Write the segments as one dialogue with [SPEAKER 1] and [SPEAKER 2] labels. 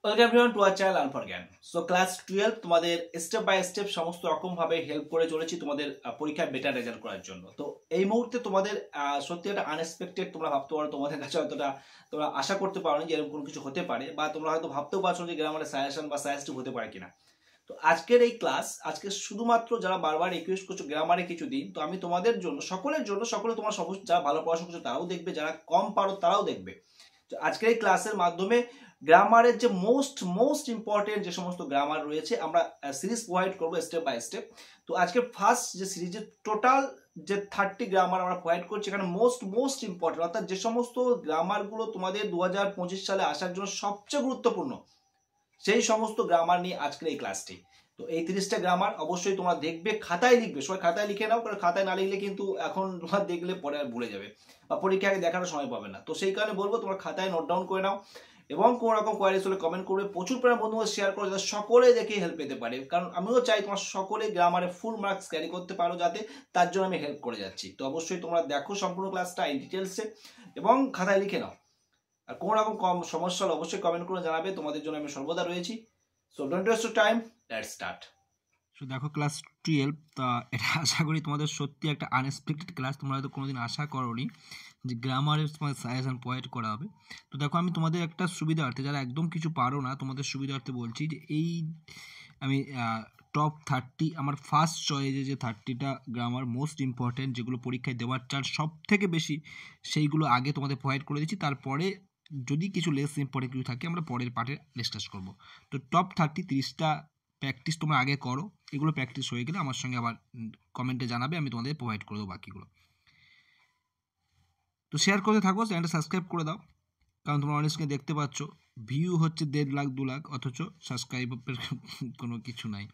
[SPEAKER 1] Welcome everyone to our channel learn for জ্ঞান। So class 12 তোমাদের step by step সমস্ত রকম ভাবে হেল্প করে চলেছি তোমাদের পরীক্ষায় বেটার রেজাল্ট করার জন্য। তো এই মুহূর্তে তোমাদের সত্যি একটা আনএক্সপেক্টেড, তোমরা ভাবতে পারো তোমাদের কাছে হয়তোটা তোমরা আশা করতে পারো যে এরকম কোনো কিছু হতে পারে, বা তোমরা হয়তো ভাবতেও পারছো যে গ্রামারের সাজেশন বা সাজেস্টিভ হতে পারে কিনা। তো আজকের এই ক্লাস, আজকে শুধুমাত্র যারা বারবার রিকোয়েস্ট করছো গ্রামারে কিছু দিন, তো আমি তোমাদের জন্য সকলের জন্য, সকলে তোমার সমস্ত যারা ভালো পড়াশোনা করছো তারাও দেখবে, যারা কম পারো তারাও দেখবে। তো আজকের এই ক্লাসের মাধ্যমে গ্রামারের যে মোস্ট ইম্পর্টেন্ট যে সমস্ত গ্রামার রয়েছে আমরা সিরিজ প্রোভাইড করবো স্টেপ বাই স্টেপ। তো আজকে ফার্স্ট যে সিরিজের টোটাল যে 30 গ্রামার আমরা প্রোভাইড করছি, এখানে মোস্ট ইম্পর্টেন্ট অর্থাৎ যে সমস্ত গ্রামারগুলো তোমাদের 2025 সালে আসার জন্য সবচেয়ে গুরুত্বপূর্ণ, সেই সমস্ত গ্রামার নিয়ে আজকের এই ক্লাসটি। তো এই 30টা গ্রামার অবশ্যই তোমরা দেখবে, খাতায় লিখবে, সবাই খাতায় লিখে নাও, কারণ খাতায় না লিখলে কিন্তু এখন তোমার দেখলে পরে আর ভুলে যাবে বা পরীক্ষা আগে দেখার সময় পাবে না। তো সেই কারণে বলবো তোমরা খাতায় নোট ডাউন করে নাও, এবং কোনো রকম কোয়ারিজ হলে কমেন্ট করবে, প্রচুর পরিমাণ বন্ধুদের শেয়ার করো যাতে সকলে দেখে হেল্প পেতে পারে, কারণ আমিও চাই তোমার সকলে গ্রামারে ফুল মার্কস ক্যারি করতে পারো, যাতে তার জন্য আমি হেল্প করে যাচ্ছি। তো অবশ্যই তোমরা দেখো সম্পূর্ণ ক্লাসটা ইন ডিটেলসে এবং খাতায় লিখে নাও। আর কোনো রকম সমস্যা হলে অবশ্যই কমেন্ট করে জানাবে, তোমাদের জন্য আমি সর্বদা রয়েছি। So don't waste your time, let's start.
[SPEAKER 2] So দেখো ক্লাস 12, তা এটা আশা করি তোমাদের সত্যি একটা আনএক্সপেক্টেড ক্লাস। তোমরা হয়তো কোনোদিন আশা করোনি যে গ্রামারের তোমার সাজেশন প্রোভাইড করা হবে। তো দেখো আমি তোমাদের একটা সুবিধার্থে, যারা একদম কিছু পারো না তোমাদের সুবিধার্থে বলছি যে এই আমি টপ 30 আমার ফার্স্ট চয়েসে যে 30টা গ্রামার মোস্ট ইম্পর্টেন্ট, যেগুলো পরীক্ষায় দেওয়ার চান্স সব থেকে বেশি, সেইগুলো আগে তোমাদের প্রোভাইড করে দিচ্ছি। তারপরে যদি কিছু লেস ইম্পর্টেন্ট কিছু থাকে আমরা পরের পার্টে ডিসকাস করবো। তো টপ 30টা প্র্যাকটিস তোমরা আগে করো, এগুলো প্র্যাকটিস হয়ে গেলে আমার সঙ্গে আবার কমেন্টে জানাবে, আমি তোমাদের প্রোভাইড করে দেবো বাকিগুলো। তো শেয়ার করতে থাকো, চ্যানেলটা সাবস্ক্রাইব করে দাও, কারণ তোমরা অনেক স্ক্রিনে দেখতে পাচ্ছ ভিউ হচ্ছে 1.5 লাখ 2 লাখ, অথচ সাবস্ক্রাইবের কোনো কিছু নাই।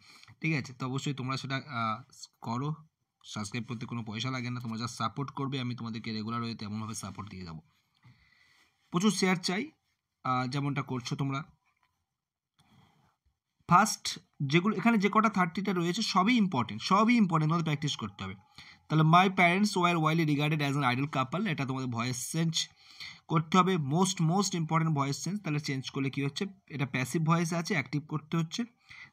[SPEAKER 2] ঠিক আছে, তো অবশ্যই তোমরা সেটা করো। সাবস্ক্রাইব করতে কোনো পয়সা লাগে না, তোমরা জাস্ট সাপোর্ট করবে, আমি তোমাদেরকে রেগুলার হয়ে তেমনভাবে সাপোর্ট দিয়ে যাবো। প্রচুর শেয়ার চাই, যেমনটা করছো তোমরা। ফার্স্ট যেগুলো এখানে যে কটা 30টা রয়েছে সবই ইম্পর্টেন্ট তোমাদের প্র্যাকটিস করতে হবে। তাহলে my parents were widely regarded as an idol couple, এটা তোমাদের ভয়েস চেঞ্জ করতে হবে, মোস্ট ইম্পর্টেন্ট ভয়েস চেঞ্জ। তাহলে চেঞ্জ করলে কি হচ্ছে, এটা প্যাসিভ ভয়েস আছে, অ্যাক্টিভ করতে হচ্ছে।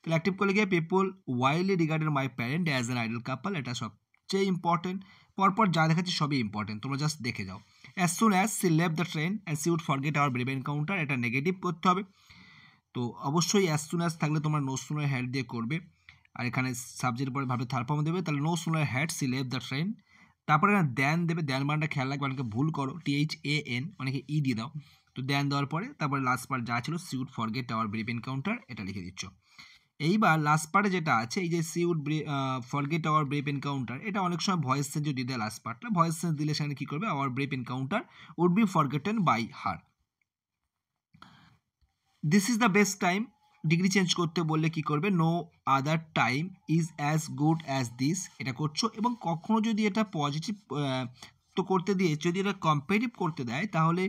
[SPEAKER 2] তাহলে অ্যাক্টিভ করলে গিয়ে people widely regarded my parent as an idol couple, এটা সবচেয়ে ইম্পর্টেন্ট। পরপর যা দেখাচ্ছি সবই ইম্পর্টেন্ট, তোমরা জাস্ট দেখে যাও। As soon as she left the train and she would forget our brave encounter, এটা নেগেটিভ করতে হবে। তো অবশ্যই অ্যাজ সুন অ্যাজ থাকলে তোমরা নো সুনার হ্যাড দিয়ে করবে, আর এখানে সাবজেক্টের পরে ভাবে থার্ড ফর্ম দেবে, তাহলে no sooner had she left the train. তারপরে দেন দেবে, দেন মানটা খেয়াল রাখবে, অনেকে ভুল করো, THAN অনেকে ই দিয়ে দাও। তো দেন দেওয়ার পরে তারপরে লাস্ট পার্ট যা ছিল she would forget our brief encounter, এটা লিখে দিচ্ছ। এইবার লাস্ট পার্টে যেটা আছে, এই যে she would forget our brave encounter, এটা অনেক সময় ভয়েস সেন্স যদি দেয় লাস্ট পার্টটা, ভয়েস সেন্স দিলে সেখানে কী করবে, our brave encounter would be forgotten by her. This is the best time, degree change করতে বললে কি করবে, no other time is as good as this, এটা করছো। এবং কখনো যদি এটা পজিটিভ তো করতে দিয়ে, যদি এটা কম্পারেটিভ করতে দেয় তাহলে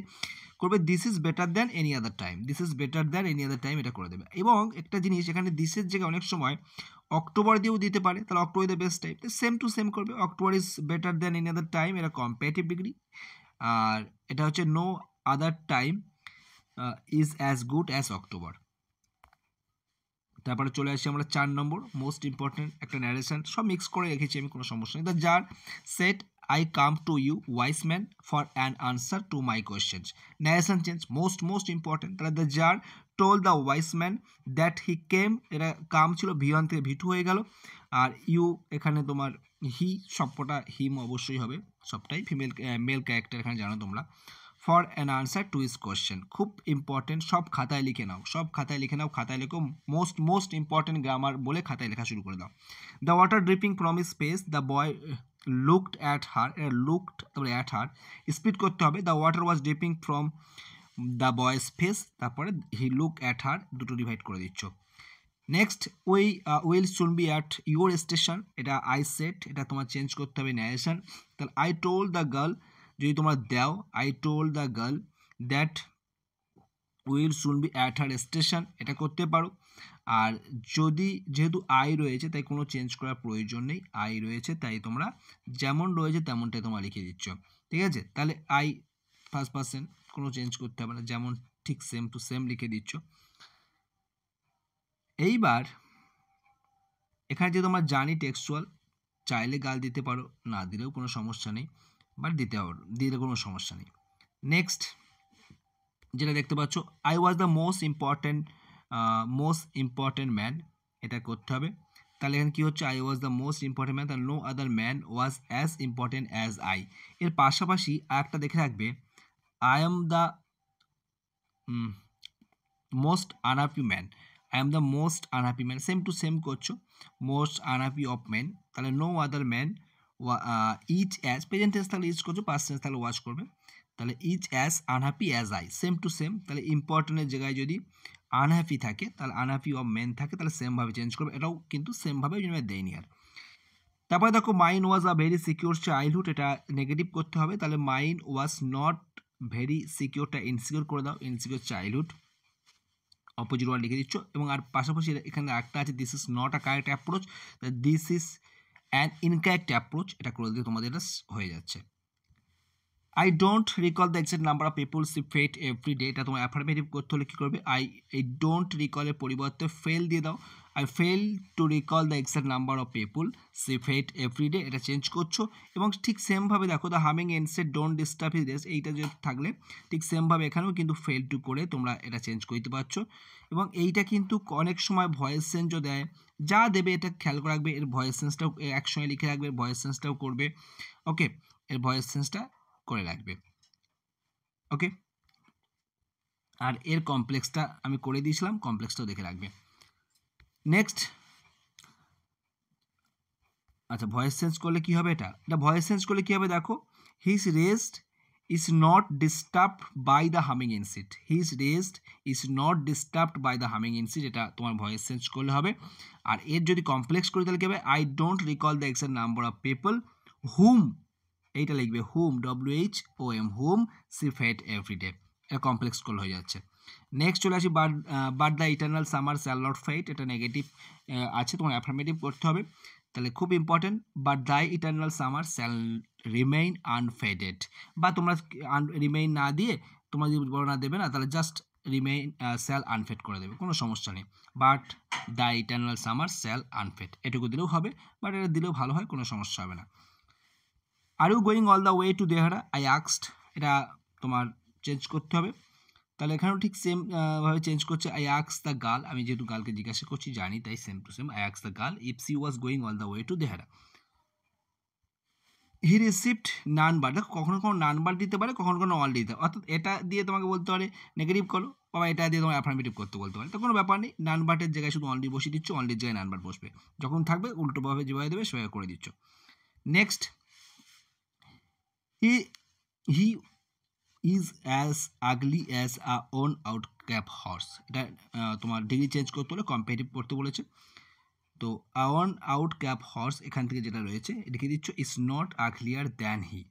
[SPEAKER 2] করবে this is better than any other time, this is better than any other time, এটা করে দেবে। এবং একটা জিনিস, এখানে দিসের জায়গায় অনেক সময় অক্টোবর দিয়েও দিতে পারে, তাহলে October the best time, same to same করবে, October is better than any other time, এটা কম্পারেটিভ ডিগ্রি। আর এটা হচ্ছে no other time is as good as October. তারপরে চলে আসি আমরা 4 নম্বর, মোস্ট ইম্পর্টেন্ট একটা ন্যারেশন, সব মিক্স করে রেখেছি আমি, কোনো সমস্যা নেই। The tsar said I come to you wise man for an answer to my questions, narration change most important. তাহলে the tsar told the wise man that he came, এটা কাম ছিল, V1 থেকে V2 হয়ে গেল। Are you এখানে তোমার হি, সবকটা হিম অবশ্যই হবে, সবটাই ফিমেল মেল ক্যারেক্টার এখানে জানো তোমরা। For an answer to his question, খুব ইম্পর্টেন্ট, সব খাতায় লিখে নাও, খাতায় লেখো, মোস্ট ইম্পর্টেন্ট গ্রামার বলে খাতায় লেখা শুরু করে দাও। The water dripping from his face, the boy looked at her, looked তারপরে অ্যাট হার, স্পিড করতে হবে, the water was dripping from the বয়েস ফেস, তারপরে হি লুক অ্যাট হার, দুটো ডিভাইড করে দিচ্ছ। Next will soon B at your station, এটা I set, এটা তোমার চেঞ্জ করতে হবে ন্যারেশন। তাহলে আই টোল্ড দ্য গার্ল যদি তোমরা দাও, I told the girl that will soon B at her station, এটা করতে পারো। আর যদি যেহেতু আই রয়েছে তাই কোনো চেঞ্জ করার প্রয়োজন নেই, আই রয়েছে তাই তোমরা যেমন রয়েছে তেমনটাই তোমরা লিখে দিচ্ছ। ঠিক আছে, তাহলে আই ফার্স্ট পার্সন, কোনো চেঞ্জ করতে হবে না, যেমন ঠিক সেম টু সেম লিখে দিচ্ছ। এইবার এখানে যে তোমরা জানি টেক্সচুয়াল, চাইলে গাল দিতে পারো, না দিলেও কোনো সমস্যা নেই, বাট দিতে পারো, দিলে কোনো সমস্যা নেই। নেক্সট যেটা দেখতে পাচ্ছ, I was the most important man, এটা করতে হবে। তাহলে এখানে কী হচ্ছে, I was the most important man, তাহলে no other man was as important as I. এর পাশাপাশি আরেকটা দেখে রাখবে, I am the most unhappy man, I am the most unhappy man, same to same করছো, মোস্ট আনহ্যাপি অফ ম্যান, তাহলে no other man is as, present tense তাহলে is করছো, past tense তাহলে ওয়াজ করবে, তাহলে is as unhappy as I, same to same. তাহলে ইম্পর্টেন্টের জায়গায় যদি আনহ্যাপি থাকে, তাহলে আনহ্যাপি অফ ম্যান থাকে, তাহলে সেমভাবে চেঞ্জ করবে, এটাও কিন্তু সেমভাবে দেয়নি আর। তারপরে দেখো, mine was a very secure childhood, এটা নেগেটিভ করতে হবে, তাহলে মাইন ওয়াজ নট ভেরি সিকিউরটা ইনসিকিউর করে দাও, ইনসিকিউর চাইল্ডহুড, অপোজিট ওয়ার্ড লিখে দিচ্ছ। এবং আর পাশাপাশি এখানে একটা আছে, this is not a correct approach, this is an incorrect approach, এটা করে দিলে তোমাদের এটা হয়ে যাচ্ছে। I don't recall the exact number of people she fate every day, এটা তোমার অ্যাফার্মেটিভ করতে হলে কী করবে, এই ডোন্ট রিকলের পরিবর্তে ফেল দিয়ে দাও, I fail to recall the exact number of people she fate every day, এটা চেঞ্জ করছো। এবং ঠিক সেমভাবে দেখো, the humming insect don't disturb his rest, এইটা যে থাকলে ঠিক সেমভাবে এখানেও কিন্তু ফেল টু করে তোমরা এটা চেঞ্জ করতে পারছো। এবং এইটা কিন্তু অনেক সময় ভয়েস চেঞ্জও দেয়, যা দেবে এটা খেয়াল করে রাখবে, এর ভয়েস চেঞ্জটাও একসঙ্গে লিখে রাখবে, ভয়েস চেঞ্জটাও করবে, ওকে, এর ভয়েস চেঞ্জটা করে রাখবে, ওকে। আর এর কমপ্লেক্সটা আমি করে দিয়েছিলাম, কমপ্লেক্সটাও দেখে রাখবে। নেক্সট, আচ্ছা, ভয়েস চেঞ্জ করলে কি হবে, এটা ভয়েস চেঞ্জ করলে কি হবে, দেখো, his rest is not disturbed by the humming insect, his rest is not disturbed by the humming insect, এটা তোমার ভয়েস চেঞ্জ করলে হবে। আর এর যদি কমপ্লেক্স করি তাহলে কি হবে, I don't recall the exact number of people whom, এইটা লিখবে whom, WHOM, whom she fed every day, এটা কমপ্লেক্স করলে হয়ে যাচ্ছে। নেক্সট চলে আসি, but the eternal summer shall not fade, এটা নেগেটিভ আছে, তোমার অ্যাফার্মেটিভ করতে হবে, তাহলে খুব important, but the eternal summer shall remain unfaded, বা তোমরা রিমেইন না দিয়ে, তোমরা যদি বড় না দেবে না, তাহলে জাস্ট রিমেইন শ্যাল আনফেড করে দেবে, কোনো সমস্যা নেই, but the eternal summer shall আনফেড, এটুকু দিলেও হবে, বাট এটা দিলেও ভালো হয়, কোনো সমস্যা হবে না। Are you going all the way to Dehra, I আক্সড, এটা তোমার চেঞ্জ করতে হবে, তাহলে এখানেও ঠিক সেম ভাবে চেঞ্জ করছে, আই আক্স দ্য গার্ল, আমি যেহেতু গার্লকে জিজ্ঞাসা করছি জানি, তাই সেম টু সেম, আই আক্স the girl if she was going all the way to Dehra. He received number, দেখো কখনো কখনো নাম্বার দিতে পারে, কখনো কখনো অল দিতে, অর্থাৎ এটা দিয়ে তোমাকে বলতে পারে নেগেটিভ করো, বা এটা দিয়ে তোমার অ্যাফার্মেটিভ করতে বলতে পারে, তো কোনো ব্যাপার নেই, নাম্বারের জায়গায় শুধু অনলি বসিয়ে দিচ্ছ, অনলির জায়গায় নাম্বার বসবে, যখন থাকবে উল্টোভাবে যেভাবে দেবে সেভাবে করে দিচ্ছ। Next, he is as ugly as a worn out cab horse, এটা তোমার ডিগ্রি চেঞ্জ করতে হলে কম্পারেটিভ করতে বলেছে, তো ওন আউট ক্যাপ হর্স এখান থেকে যেটা রয়েছে লিখে দিচ্ছ, is not uglier than he,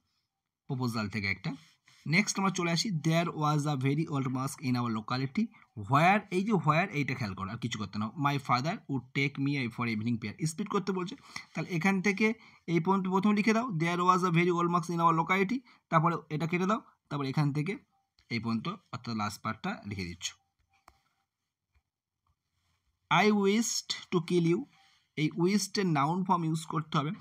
[SPEAKER 2] proposal থেকে একটা। নেক্সট আমরা চলে আসি, there was a very old mosque in our locality, where, এই যে হোয়ার, এইটা খেয়াল করো, আর কিছু করতে না, my father would take me for evening prayer, speed করতে বলছে, তাহলে এখান থেকে এই পর্যন্ত প্রথমে লিখে দাও, there was a very old mosque in our locality, তারপরে এটা কেটে দাও, তারপর এখান থেকে এই পর্যন্ত অর্থাৎ লাস্ট পার্টটা লিখে দিচ্ছ। I wished to kill you, এই উইশডের নাউন ফর্ম ইউজ করতে হবে,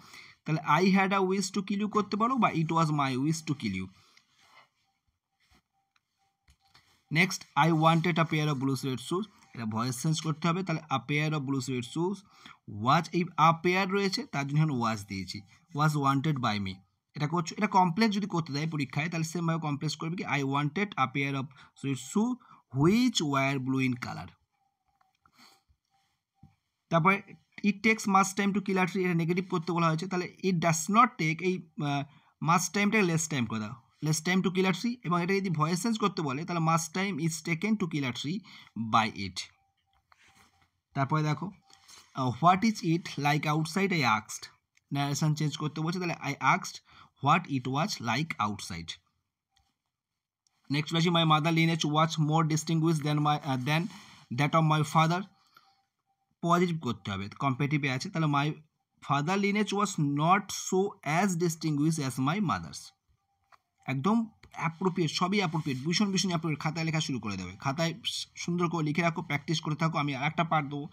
[SPEAKER 2] তাহলে I had a wish to kill you করতে পারো, বা it was my wish to kill you. Next, I wanted a pair of blue suede shoes, এটা voice change করতে হবে, তাহলে a pair of blue suede shoes was, এই a pair রয়েছে তার জন্য এখানে ওয়াজ দিয়েছি, ওয়াজ ওয়ান্টেড বাই মি, এটা করছো। এটা কমপ্লেক্স যদি করতে দেয় পরীক্ষায়, তাহলে সেমভাবে কমপ্লেক্স করবে কি, I wanted a pair of suede shoe which were blue in colour. তারপরে it takes much time to kill a tree, এটা নেগেটিভ করতে বলা হয়েছে, তাহলে ইট ডাস নট টেক, এই মাস টাইমটাকে লেস টাইম করে দাও, less time to kill a tree, এবং এটা যদি ভয়েস চেঞ্জ করতে বলে তাহলে much time is taken to kill a tree by it. তারপরে দেখো, what is it like outside, I আক্সড, ন্যারেশন চেঞ্জ করতে বলছে, তাহলে আই আক্সড what it was like outside. Next আসি, my mother lineage was more distinguish than that of my father, positive করতে হবে, কম্পারেটিভে আছে, তাহলে my father lineage was not so as distinguished as my mother's, একদম অ্যাপ্রোপ্রিয়েট, সবই appropriate, ভীষণ ভীষণ অ্যাপ্রোপ্রিয়েট। খাতায় লেখা শুরু করে দেবে, খাতায় সুন্দর করে লিখে রাখো, প্র্যাকটিস করে থাকো। আমি আর একটা পার্ট দেবো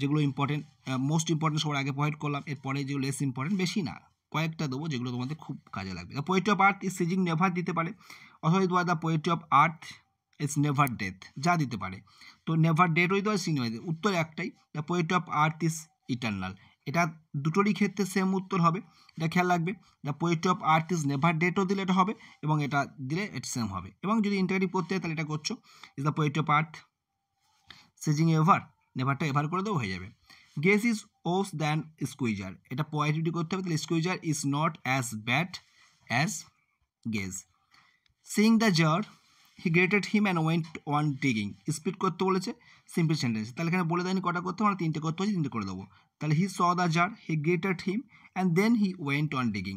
[SPEAKER 2] যেগুলো ইম্পর্টেন্ট, মোস্ট ইম্পর্টেন্ট সবার আগে প্রোভাইড করলাম, এরপরে যেগুলো লেস ইম্পর্টেন্ট, বেশি না, কয়েকটা দেবো যেগুলো তোমাদের খুব কাজে লাগবে। The poetry of earth is seizing never দিতে পারে, অথবা তোমার the poetry of earth is never death, যা দিতে পারে। তো নেভার ডেথ হইতে পারে, সিং হইতে, উত্তর একটাই, the poetry of earth is eternal. এটা দুটোরই ক্ষেত্রে সেম উত্তর হবে, এটা খেয়াল রাখবে। The poetry of earth is never ডেটও দিলে এটা হবে, এবং এটা দিলে এটা সেম হবে। এবং যদি ইন্টারগ্রেটিভ করতে হয় তাহলে এটা করছো, is the poetry of earth ceasing ever, নেভারটা এভার করে দেবো, হয়ে যাবে। Gas is worse than squeezer, এটা পোয়েট্রি করতে হবে, তাহলে squeezer is not as bad as gas. Seeing the tsar he greeted him and went on digging, split করতে বলেছে, সিম্পল সেন্টেন্স, তাহলে এখানে বলে দেয়নি কটা করতে হবে, তিনটে করতে হচ্ছে, তিনটে করে দেবো। তাহলে he saw the tsar, he greeted him and then he went on digging.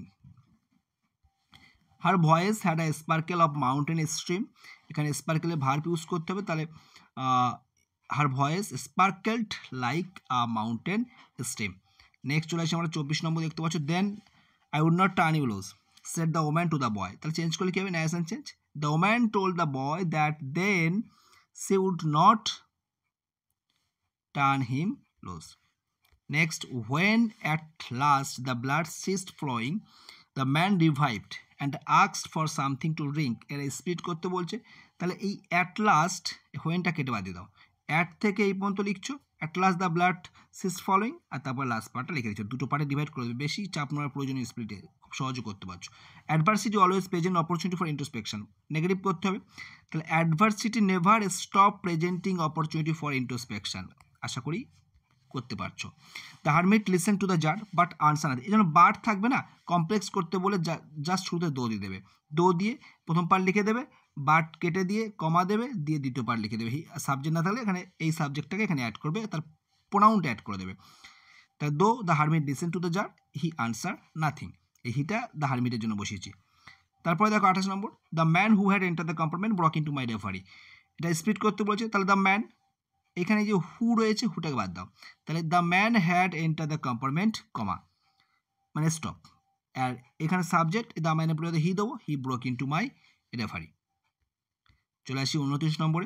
[SPEAKER 2] Her voice had a sparkle of mountain stream, এখানে স্পার্কেলে ভার্ব ইউজ করতে হবে, তাহলে her voice sparkled like a mountain stream. Next চলে আসি আমরা 24 number, দেখতে পাচ্ছ, then I would not turn you loose said the woman to the boy, তাহলে চেঞ্জ করলে কি হবে, narration change. The woman told the boy that then she would not turn him loose. Next, when at last the blood ceased flowing, the man revived and asked for something to drink, এরা speed করতে বলছে, তাহলে এই at last হোয়েনটা কেটে বাদ দিয়ে দাও, at থেকে এই পর্যন্ত লিখছো, at last the blood ceased flowing, আর তারপর লাস্ট পার্টটা লিখে দিচ্ছ, দুটো পার্টে ডিভাইড করে দেবে, বেশি চাপ নেওয়ার প্রয়োজনীয় স্পিডে খুব সহজে করতে পারছো। Adversity always present opportunity for introspection, negative করতে হবে, তাহলে adversity never stop presenting opportunity for introspection, আশা করি করতে পারছো। The hermit listen to the tsar but answer না, এই জন্য বাট থাকবে না, কমপ্লেক্স করতে বলে জাস্ট শুরুতে দো দিয়ে দেবে, দো দিয়ে প্রথম পার্ট লিখে দেবে, বাট কেটে দিয়ে কমা দেবে, দিয়ে দ্বিতীয় পার্ট লিখে দেবে। সাবজেক্ট না থাকলে এখানে এই সাবজেক্টটাকে এখানে অ্যাড করবে, তার প্রোনাউনটা অ্যাড করে দেবে। তাই though the hermit listen to the tsar he answer nothing, এই হিটা দ্য হারমিটের জন্য বসিয়েছি। তারপরে দেখো 28 নম্বর, the man who had enter the compartment broke in two my রেফারি, এটা স্পিড করতে বলছে, তাহলে দ্য ম্যান, এখানে যে হু রয়েছে হুটাকে বাদ দাও, তাহলে the man had enter the compartment comma মানে স্টপ, আর এখানে সাবজেক্ট দ্য ম্যানের পরে হি দেবো, he broke in two my রেফারি। চলে আসি 29 নম্বরে,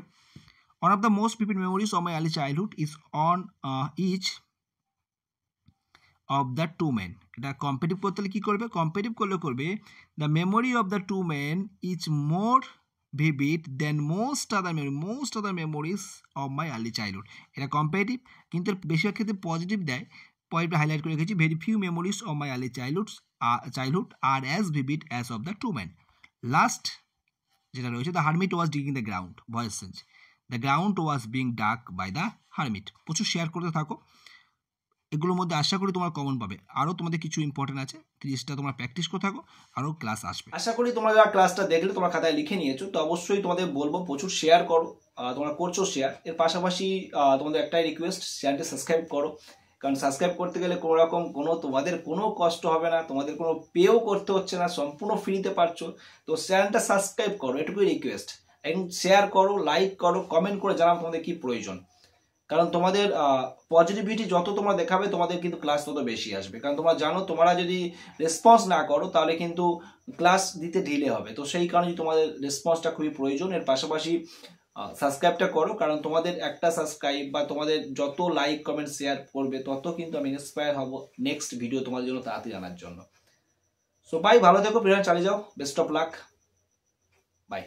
[SPEAKER 2] one of the most vivid memories of my early childhood is on each of the two men, এটা কম্পিটিভ করতে হলে কী করবে, কম্পিটিভ করলে করবে the memory of the two men is more vivid than most other memories of my early childhood, এটা comparative, কিন্তু বেশিরভাগ ক্ষেত্রে পজিটিভ দেয়, পয়েন্টটা হাইলাইট করে রেখেছি, very few memories of my early childhood are as vivid as of the two man. Last যেটা রয়েছে, the hermit was digging the ground, voice change, the ground was being dug by the hermit. প্রচুর share করতে থাকো, এগুলোর মধ্যে আশা করি তোমার common পাবে, আরও তোমাদের কিছু ইম্পর্টেন্ট আছে, 30টা তোমরা প্র্যাকটিস করে থাকো, আরও ক্লাস আসবে।
[SPEAKER 1] আশা করি তোমরা যারা ক্লাসটা দেখলে তোমার খাতায় লিখে নিয়েছো, তো অবশ্যই তোমাদের বলবো প্রচুর শেয়ার করো, তোমরা করছো শেয়ার, এর পাশাপাশি তোমাদের একটাই রিকোয়েস্ট, চ্যানেলটি সাবস্ক্রাইব করো, কারণ সাবস্ক্রাইব করতে গেলে কোনো রকম তোমাদের কোনো কষ্ট হবে না, তোমাদের কোনো পেও করতে হচ্ছে না, সম্পূর্ণ ফ্রিতে পারছো। তো চ্যানেলটা সাবস্ক্রাইব করো, এটুকুই রিকোয়েস্ট, এবং শেয়ার করো, লাইক করো, কমেন্ট করে জানাও তোমাদের কি প্রয়োজন, কারণ তোমাদের পজিটিভিটি যত তোমরা দেখাবে তোমাদের কিন্তু ক্লাস তত বেশি আসবে, কারণ তোমরা জানো তোমরা যদি রেসপন্স না করো তাহলে কিন্তু ক্লাস দিতে ঢিলে হবে, তো সেই কারণে তোমাদের রেসপন্সটা খুবই প্রয়োজন। এর পাশাপাশি সাবস্ক্রাইবটা করো, কারণ তোমাদের একটা সাবস্ক্রাইব বা তোমাদের যত লাইক কমেন্ট শেয়ার করবে তত কিন্তু আমি ইন্সপায়ার হব নেক্সট ভিডিও তোমাদের জন্য তাড়াতাড়ি আনার জন্য। সো বাই, ভালো থেকো, প্রিপারেশন চালিয়ে যাও, বেস্ট অফ লাক, বাই।